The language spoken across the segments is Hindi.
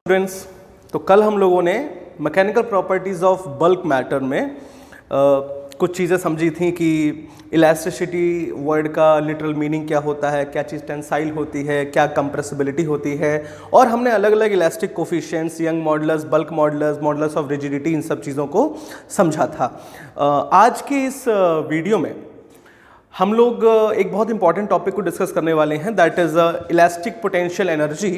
स्टूडेंट्स, तो कल हम लोगों ने mechanical properties of bulk matter में कुछ चीज़ें समझी थी कि इलास्टिसिटी वर्ड का लिटरल मीनिंग क्या होता है, क्या चीज़ टेंसाइल होती है, क्या कंप्रेसिबिलिटी होती है, और हमने अलग अलग elastic coefficients, Young modulus, bulk modulus, modulus of rigidity, इन सब चीज़ों को समझा था। आज के इस वीडियो में हम लोग एक बहुत इंपॉर्टेंट टॉपिक को डिस्कस करने वाले हैं, that is elastic potential energy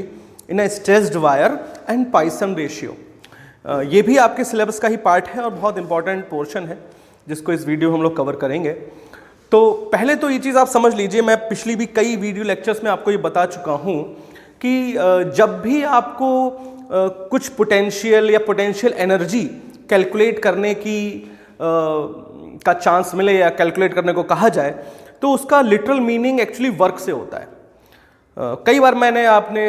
in a stressed wire and Poisson ratio. ये भी आपके सिलेबस का ही पार्ट है और बहुत इंपॉर्टेंट पोर्शन है जिसको इस वीडियो हम लोग कवर करेंगे। तो पहले तो ये चीज़ आप समझ लीजिए, मैं पिछली भी कई वीडियो लेक्चर्स में आपको ये बता चुका हूँ कि जब भी आपको कुछ पोटेंशियल या पोटेंशियल एनर्जी कैलकुलेट करने की का चांस मिले या कैलकुलेट करने को कहा जाए तो उसका लिटरल मीनिंग एक्चुअली वर्क से होता है। कई बार आपने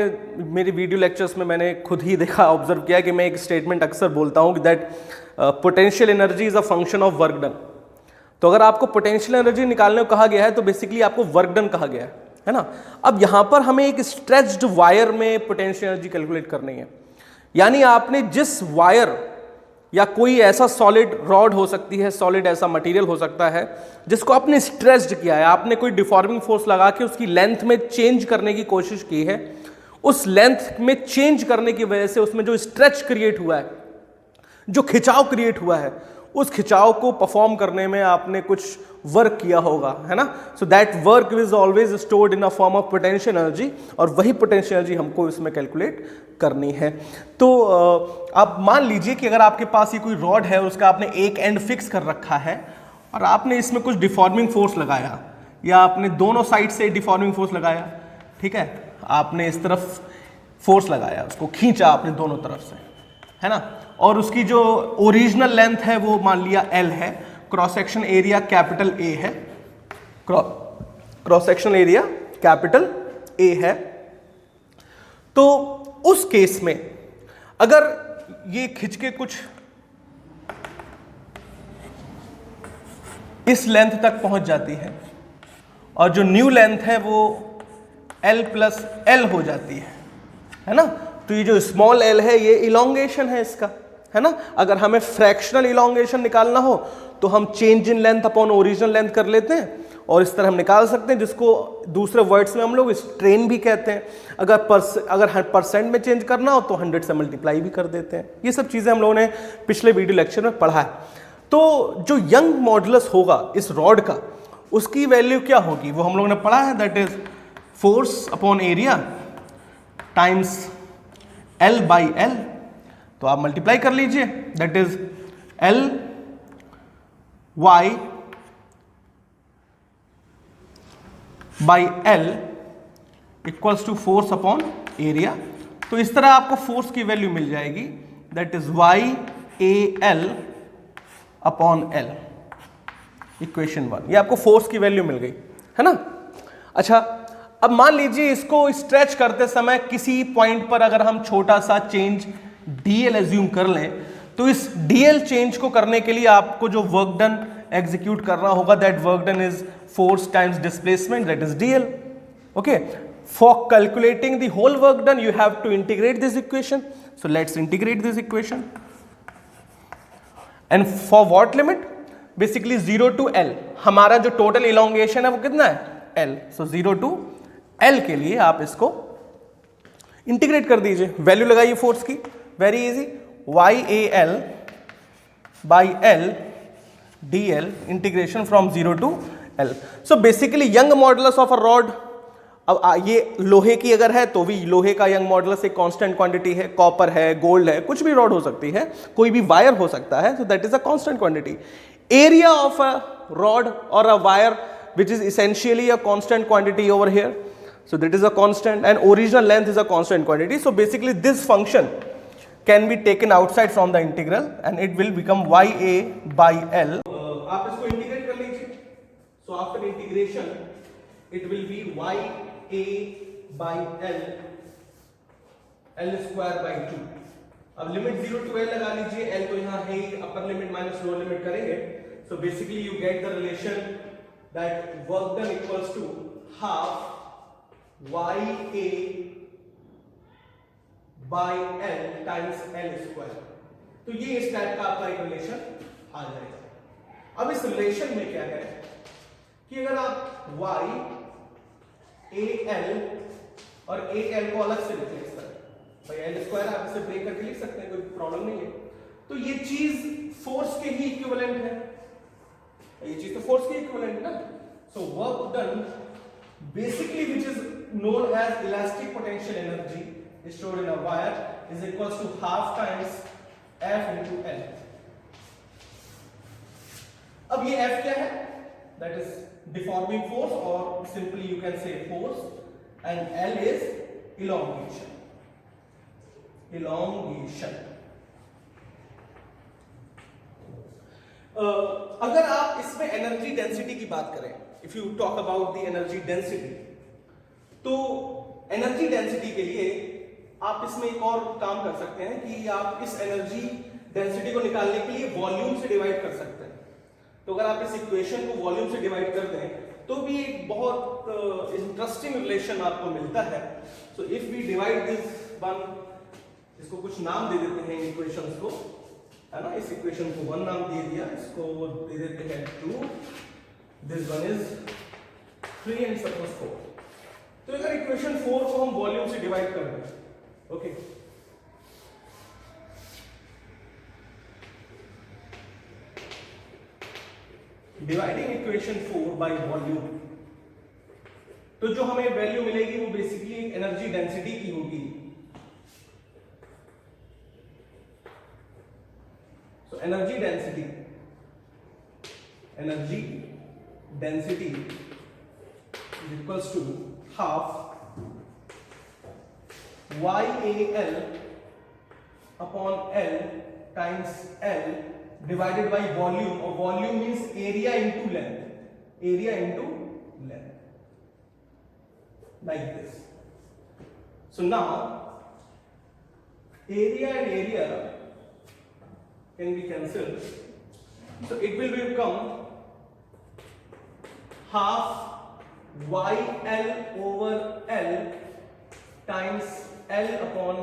मेरी वीडियो लेक्चर्स में मैंने खुद ही देखा, ऑब्जर्व किया कि मैं एक स्टेटमेंट अक्सर बोलता हूँ that potential energy is a function of work done. तो अगर आपको पोटेंशियल एनर्जी निकालने को कहा गया है तो बेसिकली आपको वर्क डन कहा गया है ना। अब यहाँ पर हमें एक स्ट्रेच्ड वायर में पोटेंशियल एनर्जी कैलकुलेट करनी है, यानी आपने जिस वायर या कोई ऐसा सॉलिड रॉड हो सकती है, सॉलिड ऐसा मटेरियल हो सकता है जिसको आपने स्ट्रेच्ड किया है, आपने कोई डिफॉर्मिंग फोर्स लगा के उसकी लेंथ में चेंज करने की कोशिश की है, उस लेंथ में चेंज करने की वजह से उसमें जो स्ट्रेच क्रिएट हुआ है, जो खिंचाव क्रिएट हुआ है, उस खिंचाव को परफॉर्म करने में आपने कुछ वर्क किया होगा, है ना। So that work is always stored in a form of potential energy, और वही पोटेंशियल एनर्जी हमको इसमें कैलकुलेट करनी है। तो आप मान लीजिए कि अगर आपके पास ये कोई रॉड है, उसका आपने एक एंड फिक्स कर रखा है और आपने इसमें कुछ डिफॉर्मिंग फोर्स लगाया, या आपने दोनों साइड से डिफॉर्मिंग फोर्स लगाया, ठीक है, आपने इस तरफ फोर्स लगाया, उसको खींचा आपने दोनों तरफ से, है ना, और उसकी जो ओरिजिनल लेंथ है वो मान लिया L है, cross section area capital A है, cross section area capital A है। तो उस केस में अगर ये खिंच के कुछ इस लेंथ तक पहुंच जाती है और जो न्यू लेंथ है वो L प्लस L हो जाती है ना, तो ये जो स्मॉल l है ये इलोंगेशन है इसका, है ना। अगर हमें फ्रैक्शनल इलोंगेशन निकालना हो तो हम change in length upon original length कर लेते हैं और इस तरह हम निकाल सकते हैं, जिसको दूसरे वर्ड्स में हम लोग स्ट्रेन भी कहते हैं। अगर परसेंट में चेंज करना हो तो 100 से मल्टीप्लाई भी कर देते हैं। ये सब चीज़ें हम लोगों ने पिछले वीडियो लेक्चर में पढ़ा है। तो जो यंग मॉडुलस होगा इस रॉड का, उसकी वैल्यू क्या होगी वो हम लोगों ने पढ़ा है, that is force upon area times L by L। तो आप मल्टीप्लाई कर लीजिए, that is L Y by L equals to force upon area. तो इस तरह आपको फोर्स की वैल्यू मिल जाएगी, that is YAL upon L, equation 1। ये आपको फोर्स की वैल्यू मिल गई, है ना। अच्छा, अब मान लीजिए इसको स्ट्रेच करते समय किसी पॉइंट पर अगर हम छोटा सा चेंज DL एज्यूम कर लें, तो इस DL चेंज को करने के लिए आपको जो वर्क डन एग्जीक्यूट करना होगा, that work done is force times displacement, that is DL। Okay, for calculating the whole work done you have to integrate this equation, so let's integrate this equation. And for what limit, basically 0 to L, हमारा जो टोटल इलोंगेशन है वो कितना है L, सो 0 टू L के लिए आप इसको इंटीग्रेट कर दीजिए, वैल्यू लगाइए फोर्स की, very easy, YAL by L DL integration from 0 to L। So basically Young modulus of a rod, अब ये लोहे की अगर है तो भी लोहे का यंग मॉडुलस एक कांस्टेंट क्वांटिटी है, कॉपर है, गोल्ड है, कुछ भी रॉड हो सकती है, कोई भी वायर हो सकता है, so that is a constant quantity. Area of a rod और a wire which is essentially a constant quantity over here, so that is a constant, and original length is a constant quantity. So basically this function can be taken outside from the integral and it will become YA by L। आप इसको इंटीग्रेट कर लीजिए, so after integration it will be YA by L square by 2। अब लिमिट 0 to L लगा लीजिए, L तो यहाँ है ही, upper limit minus lower limit करेंगे, so basically you get the relation that work done equals to half YA by L times L square. तो ये इस टाइप का आपका एक रिलेशन आ जाएगा। अब इस रिलेशन में क्या है कि अगर आप y ए एल और ए एल को अलग से लिखें इस तरह, भाई एल स्क्वायर आप इसे ब्रेक करके लिख सकते हैं, कोई प्रॉब्लम नहीं है। तो ये चीज फोर्स के ही इक्विवेलेंट है, ये चीज तो फोर्स के इक्विवेलेंट है ना। So work done basically which is known as elastic potential energy stored in a wire is equals to half times F into L। अब ये F क्या है? That is deforming force or simply you can say force, and L is elongation। अगर आप इसमें एनर्जी डेंसिटी की बात करें, if you talk about the energy density, तो एनर्जी डेंसिटी के लिए आप इसमें एक और काम कर सकते हैं कि आप इस एनर्जी डेंसिटी को निकालने के लिए वॉल्यूम से डिवाइड कर सकते हैं। तो अगर आप इस इक्वेशन को वॉल्यूम से डिवाइड कर दें तो भी एक बहुत इंटरेस्टिंग रिलेशन आपको मिलता है। So if we divide this one, इसको कुछ नाम दे देते हैं इक्वेशंस को, है ना। इस इक्वेशन को 1 नाम दे दिया, इसको दे देते हैं 2, this one is 3 and suppose 4। तो अगर इक्वेशन 4 को हम वॉल्यूम से डिवाइड कर दें, okay, dividing equation 4 by volume, तो जो हमें वैल्यू मिलेगी वो बेसिकली एनर्जी डेंसिटी की होगी। So energy density is equals to half YAL upon L times L divided by volume, or volume means area into length, like this. So now area and area can be cancelled, so it will become half YL over L times L upon।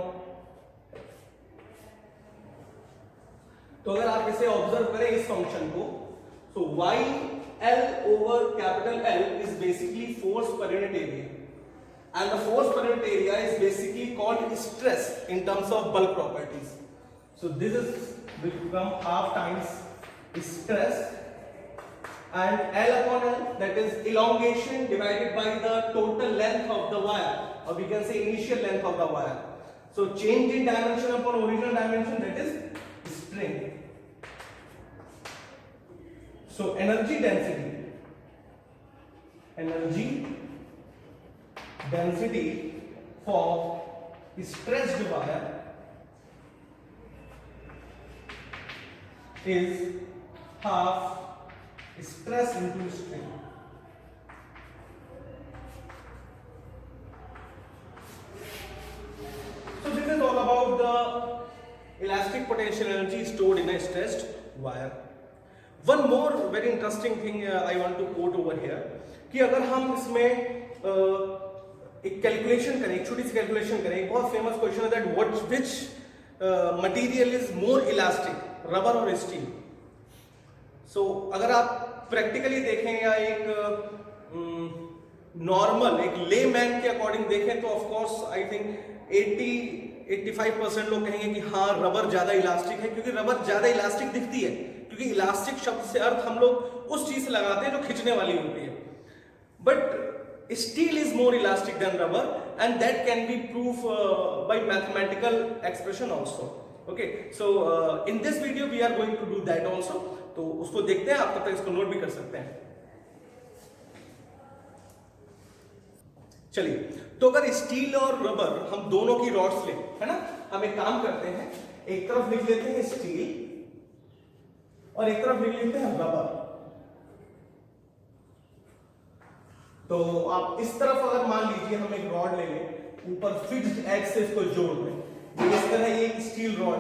तो अगर आप इसे ऑब्जर्व करें इस फंक्शन को, so YL over capital L is basically force per unit area, and the force per unit area is basically called stress in terms of bulk properties. So this is will become half times stress, and L upon L, that is elongation divided by the total length of the wire, or we can say initial length of the wire. So change in dimension upon original dimension, that is string. So energy density for stretched wire is half stress into strain. So this is all about the elastic potential energy stored in a stretched wire. One more very interesting thing I want to quote over here, कि अगर हम इसमें एक कैलकुलेशन करें, एक छोटी सी कैलकुलेशन करें, एक बहुत फेमस क्वेश्चन है that which material is more elastic, rubber और स्टील। सो अगर आप प्रैक्टिकली देखें या एक नॉर्मल एक ले मैन के अकॉर्डिंग देखें तो ऑफ कोर्स आई थिंक 80-85% लोग कहेंगे कि हाँ रबर ज्यादा इलास्टिक है, क्योंकि रबर ज्यादा इलास्टिक दिखती है, क्योंकि इलास्टिक शब्द से अर्थ हम लोग उस चीज से लगाते हैं जो खींचने वाली होती है। But steel is more elastic than rubber, and that can be proof by mathematical expression also. Okay, so in this video we are going to do that also, तो उसको देखते हैं, आप तब तक इसको नोट भी कर सकते हैं। चलिए, तो अगर स्टील और रबर हम दोनों की रॉड्स ले, है ना, हम एक काम करते हैं, एक तरफ लिख लेते हैं स्टील और एक तरफ लिख लेते हैं रबर। तो आप इस तरफ अगर मान लीजिए हम एक रॉड ले लें, ऊपर फिक्स्ड एज से इसको जोड़ दें, इस तरह ये एक स्टील रॉड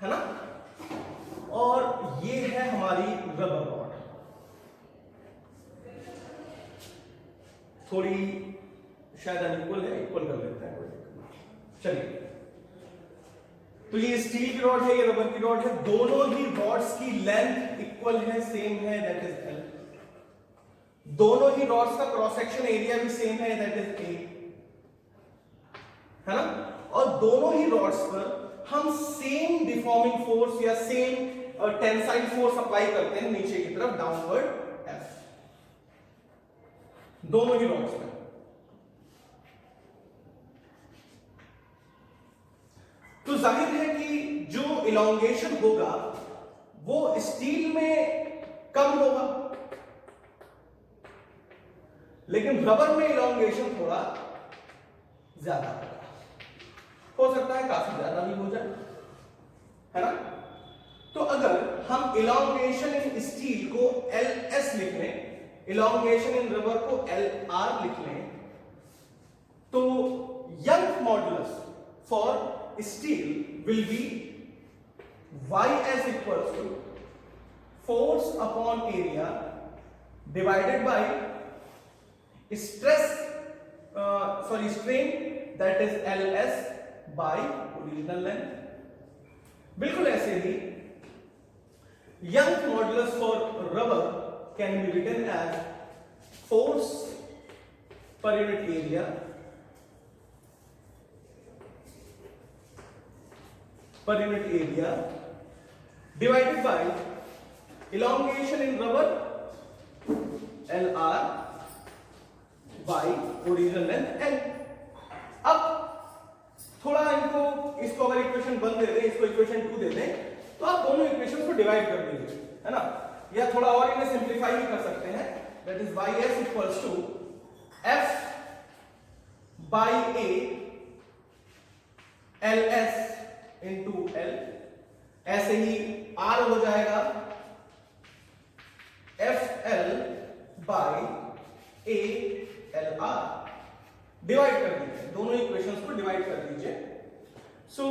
है ना, और ये है हमारी रबर रॉड। थोड़ी शायद अनइक्वल है, इक्वल कर लेते हैं। चलिए, तो ये स्टील की रॉड है, ये रबर की रॉड है, दोनों ही रॉड्स की लेंथ इक्वल है, सेम है, दैट इज एल। दोनों ही रॉड्स का क्रॉस सेक्शन एरिया भी सेम है, दैट इज ए, है ना। और दोनों ही रॉड्स पर हम सेम डिफॉर्मिंग फोर्स या सेम टेंसाइल फोर्स अप्लाई करते हैं नीचे की तरफ, डाउनवर्ड एफ, दोनों ही रॉड्स में। तो जाहिर है कि जो इलोंगेशन होगा वो स्टील में कम होगा, लेकिन रबर में इलोंगेशन थोड़ा ज्यादा होगा, हो सकता है काफी ज्यादा भी हो जाए, है ना। तो अगर हम इलोंगेशन इन स्टील को LS लिख लें, इलोंगेशन इन रबर को LR लिख लें, तो young modulus for steel will be YS equals to force upon area divided by strain, that is LS by original length। बिल्कुल ऐसे ही Young's modulus for rubber can be written as force per unit area divided by elongation in rubber LR by original length L। अब थोड़ा इसको अगर इक्वेशन 1 दे दें, इसको इक्वेशन 2 दे दें, तो आप दोनों इक्वेशन को डिवाइड कर दीजिए, है ना। या थोड़ा और इन्हें सिंप्लीफाई भी कर सकते हैं, that is YS equals to F by A LS into L। ऐसे ही R हो जाएगा FL by A LR। Divide कर दीजिए, दोनों इक्वेशंस को डिवाइड कर दीजिए। सो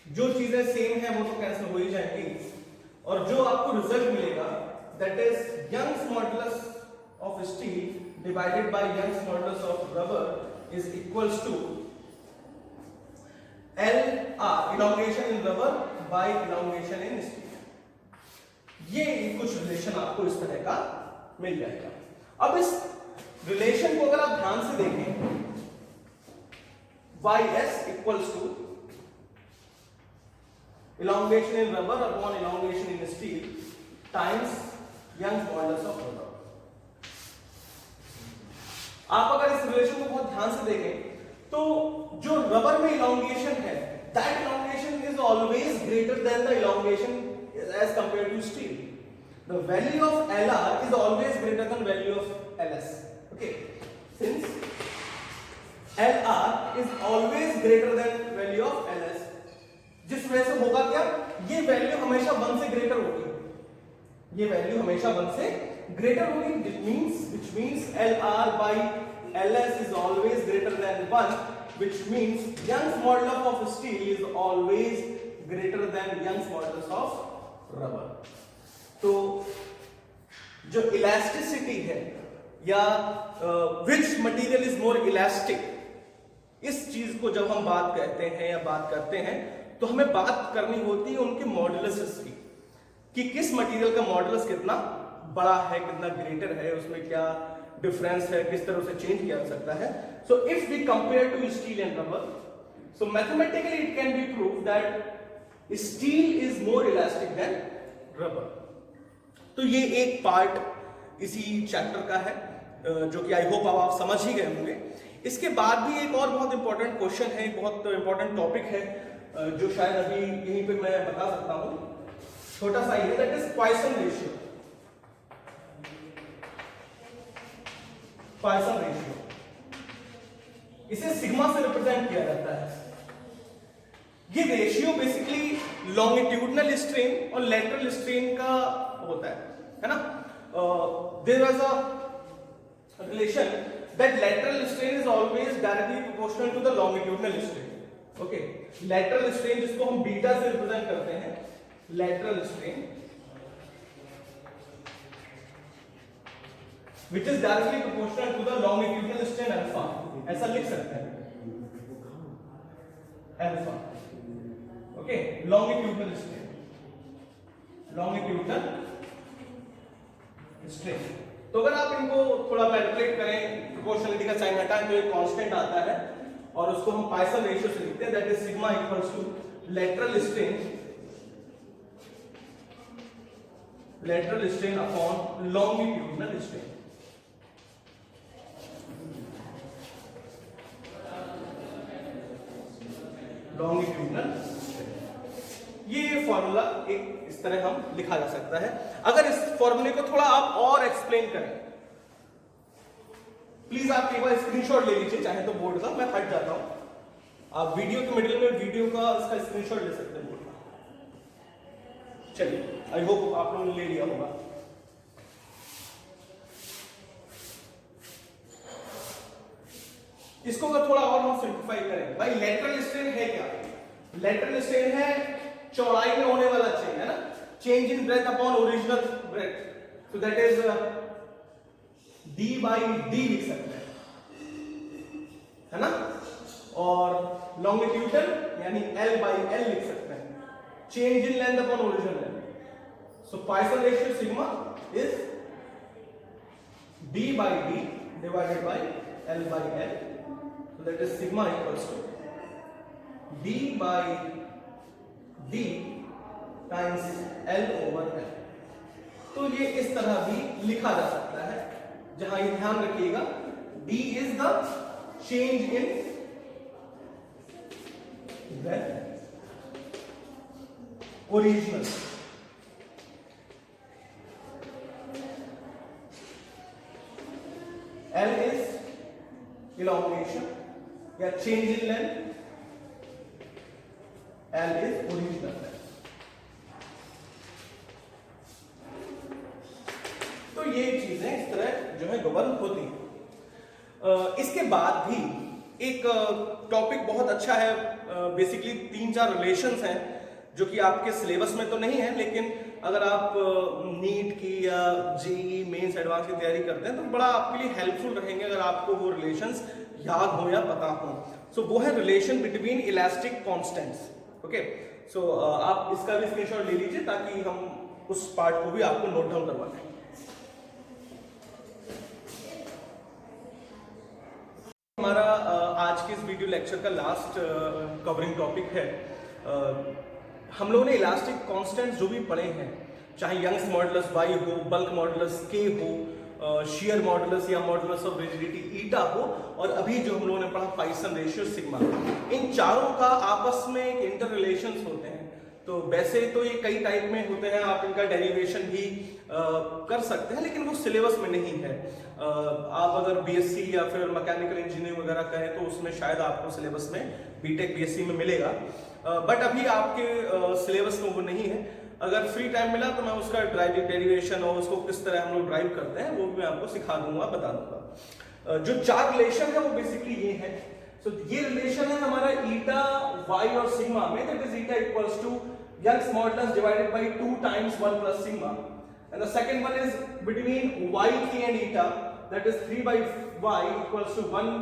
जो चीजें सेम है वो तो कैंसिल हो ही जाएंगी, और जो आपको रिजल्ट मिलेगा that is Young's modulus of steel divided by Young's modulus of rubber is equals to LR elongation in rubber by elongation in steel। ये कुछ रिलेशन आपको इस तरह का मिल जाएगा। अब इस रिलेशन को अगर आप ध्यान से देखें, YS equals to elongation in rubber upon elongation in steel times Young's modulus of rubber। आप अगर इस रिलेशन को बहुत ध्यान से देखें तो जो रबर में इलोंगेशन है, that elongation is always greater than the elongation as compared to steel. The value of LR is always greater than value of LS। Okay, since LR is always greater than value of LS, जिस वजह से होगा क्या, ये वैल्यू हमेशा 1 से ग्रेटर होगी, ये वैल्यू हमेशा 1 से ग्रेटर होगी, which means LR by LS is always greater than 1, which means Young's modulus of steel is always greater than Young's modulus of rubber। तो जो इलास्टिसिटी है या which material is more elastic, इस चीज को जब हम बात कहते हैं या बात करते हैं तो हमें बात करनी होती है उनके मॉडुलस की, कि किस मटेरियल का मॉडुलस कितना बड़ा है, कितना ग्रेटर है, उसमें क्या डिफरेंस है, किस तरह से चेंज किया जा सकता है। So if we compare to steel and rubber, so mathematically it can be prove that steel is more elastic than rubber. तो ये एक पार्ट इसी चैप्टर का है जो कि आई होप अब आप समझ ही गए होंगे। इसके बाद भी एक और बहुत इंपॉर्टेंट क्वेश्चन है, एक बहुत इंपॉर्टेंट टॉपिक है जो शायद अभी यहीं पे मैं बता सकता हूं, छोटा सा ही है, that is Poisson ratio. Poisson ratio, इसे सिग्मा से रिप्रेजेंट किया जाता है। ये रेशियो बेसिकली लॉन्गिट्यूडनल स्ट्रेन और लैटरल स्ट्रेन का होता है ना। There was a relation that lateral strain is always directly proportional to the longitudinal strain. Okay, lateral strain जिसको हम बीटा से रिप्रेजेंट करते हैं, lateral strain which is directly proportional to the longitudinal strain alpha, ऐसा लिख सकते हैं। Alpha. Okay, longitudinal strain, longitudinal strain. तो अगर आप इनको थोड़ा मैनिपुलेट करें, प्रोपोर्शनलिटी का साइन हटाएं तो एक कांस्टेंट आता है और उसको हम पाइसन रेशियो से लिखते हैं, that is sigma equals to lateral strain upon longitudinal strain. Longitudinal strain, ये फॉर्मूला एक इस तरह हम लिखा जा सकता है। अगर इस फॉर्मूले को थोड़ा आप और एक्सप्लेन करें, प्लीज आप एक बार स्क्रीनशॉट ले लीजिए, चाहे तो बोर्ड का, मैं हट जाता हूं, आप वीडियो के मिडिल में वीडियो का इसका स्क्रीनशॉट ले सकते हैं बोर्ड का। चलिए, आई होप आप लोगों ने ले लिया होगा। इसको अगर थोड़ा और हम सिंप्लीफाई करें, भाई लेटरल स्ट्रेन है क्या? लेटरल स्ट्रेन है चौड़ाई में होने वाला चेंज, है ना, change in breadth upon original breadth, so that is d by d लिख सकते हैं, है ना, और लॉन्गिट्यूडल यानी l बाई l लिख सकते हैं, change in length upon original length. So Poisson ratio sigma is d by d divided by l by l, so that is sigma equals to d by d times l over l। तो ये इस तरह भी लिखा जा सकता है, जहां ये ध्यान रखिएगा d is the change in breadth, original, l is elongation या change in length, L is original length. तो ये चीजें इस तरह जो है गवर्न होती हैं। इसके बाद भी एक टॉपिक बहुत अच्छा है, बेसिकली 3-4 रिलेशंस हैं जो कि आपके सिलेबस में तो नहीं है, लेकिन अगर आप नीट की या जेईई मेंस एडवांस की तैयारी करते हैं तो बड़ा आपके लिए हेल्पफुल रहेंगे अगर आपको वो रिलेशंस याद हो या पता हो। सो वो है relation between elastic constants. Okay, so आप इसका भी स्क्रीनशॉट ले लीजिए ताकि हम उस पार्ट को भी आपको नोट डाउन करवा दें। हमारा आज के इस वीडियो लेक्चर का लास्ट कवरिंग टॉपिक है। हम लोगों ने इलास्टिक कांस्टेंट्स जो भी पढ़े हैं, चाहे यंग्स मॉडुलस वाई हो, बल्क मॉडुलस के हो, शेयर मॉडुलस या मॉडुलस ऑफ रिजिडिटी ईटा हो, और अभी जो हम लोगों ने पढ़ा पाइसन रेशियो सिग्मा, इन चारों का आपस में एक इंटर रिलेशंस होते हैं। तो वैसे तो ये कई टाइप में होते हैं, आप इनका डेरिवेशन भी कर सकते हैं, लेकिन वो सिलेबस में नहीं है। आप अगर बीएससी या फिर मैकेनिकल इंजीनियरिंग वगैरह करें तो उसमें शायद आपको सिलेबस में बीटेक बीएससी में मिलेगा, बट अभी आपके सिलेबस में वो नहीं है। अगर फ्री टाइम मिला तो मैं उसका डेरिवेशन और उसको किस तरह हम लोग ड्राइव करते हैं वो भी मैं आपको सिखा दूंगा, बता दूंगा। जो 4 रिलेशन है वो बेसिकली ये है। सो ये रिलेशन है हमारा ईटा वाई और सिग्मा में, that is eta equals to Young's modulus divided by 2 times 1 plus sigma, and the second one is between yk and eta, that is 3 by y equals to 1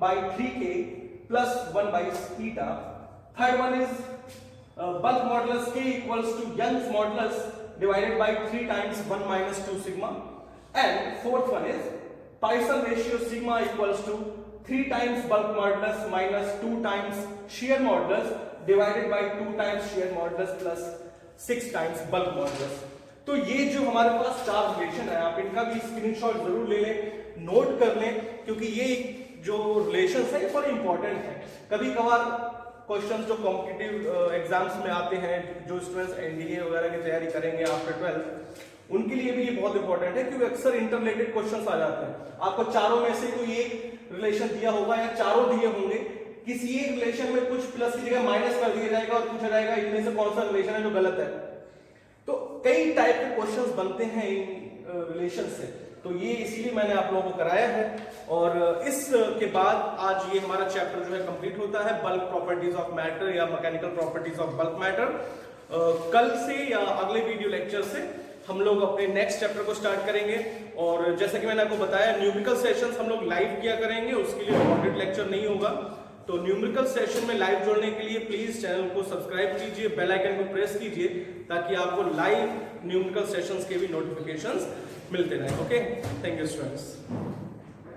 by 3k plus 1 by eta. Third one is bulk modulus k equals to Young's modulus divided by 3 times 1 minus 2 sigma, and fourth one is Poisson ratio sigma equals to 3 times bulk modulus minus 2 times shear modulus divided by 2 times shear modulus plus 6 times bulk modulus। तो ये जो हमारे पास 4 रिलेशन है, आप इनका भी स्क्रीनशॉट जरूर ले लें, नोट कर लें, क्योंकि ये जो रिलेशंस है बड़े इंपॉर्टेंट है। कभी कभार क्वेश्चंस जो कॉम्पिटिटिव एग्जाम्स में आते हैं, जो स्टूडेंट्स एनडीए वगैरह की तैयारी करेंगे आफ्टर 12, उनके लिए भी ये बहुत इंपॉर्टेंट है, क्योंकि अक्सर इंटररिलेटेड क्वेश्चंस आ जाते हैं। आपको चारों में से कोई एक रिलेशन दिया होगा या चारों दिए होंगे, किसी एक रिलेशन में कुछ प्लस की जगह माइनस कर दिया जाएगा और पूछा जाएगा इनमें से कौन सा रिलेशन है जो गलत है। तो कई टाइप के क्वेश्चंस बनते हैं इन रिलेशन से, तो ये इसीलिए मैंने आप लोगों को कराया है। और इसके बाद आज ये हमारा चैप्टर जो है कंप्लीट होता है, बल्क प्रॉपर्टीज ऑफ मैटर या mechanical properties of bulk matter. कल से या अगले वीडियो लेक्चर से हम लोग अपने नेक्स्ट चैप्टर को स्टार्ट करेंगे। और जैसा कि मैंने आपको बताया, न्यूमेरिकल सेशंस हम लोग लाइव किया करेंगे, उसके लिए रिकॉर्डेड लेक्चर नहीं होगा। तो न्यूमेरिकल सेशन में लाइव जुड़ने के लिए प्लीज चैनल को सब्सक्राइब कीजिए, बेल आइकन को प्रेस कीजिए ताकि आपको लाइव न्यूमेरिकल सेशंस के भी नोटिफिकेशंस मिलते रहे। Okay, thank you students.